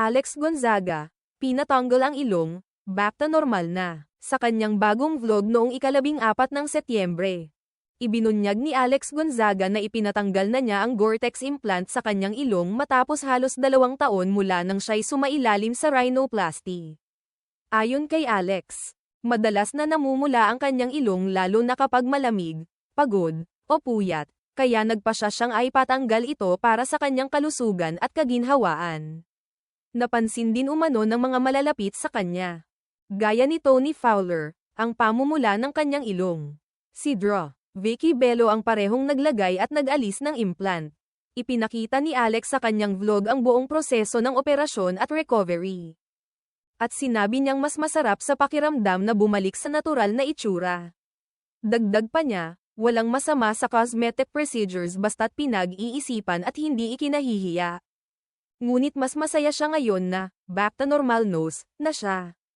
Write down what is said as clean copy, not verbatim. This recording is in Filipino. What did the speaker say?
Alex Gonzaga, pinatanggal ang ilong, back to normal na, sa kanyang bagong vlog noong ika-14 ng Setyembre. Ibinunyag ni Alex Gonzaga na ipinatanggal na niya ang Gore-Tex implant sa kanyang ilong matapos halos 2 taon mula nang siya'y sumailalim sa rhinoplasty. Ayon kay Alex, madalas na namumula ang kanyang ilong lalo na kapag malamig, pagod, o puyat, kaya nagpasya siyang ipatanggal ito para sa kanyang kalusugan at kaginhawaan. Napansin din umano ng mga malalapit sa kanya, gaya ni Tony Fowler, ang pamumula ng kanyang ilong. Si Dra. Vicky Bello ang parehong naglagay at nag-alis ng implant. Ipinakita ni Alex sa kanyang vlog ang buong proseso ng operasyon at recovery. At sinabi niyang mas masarap sa pakiramdam na bumalik sa natural na itsura. Dagdag pa niya, walang masama sa cosmetic procedures basta't pinag-iisipan at hindi ikinahihiya. Ngunit mas masaya siya ngayon na, back to normal nose, na siya.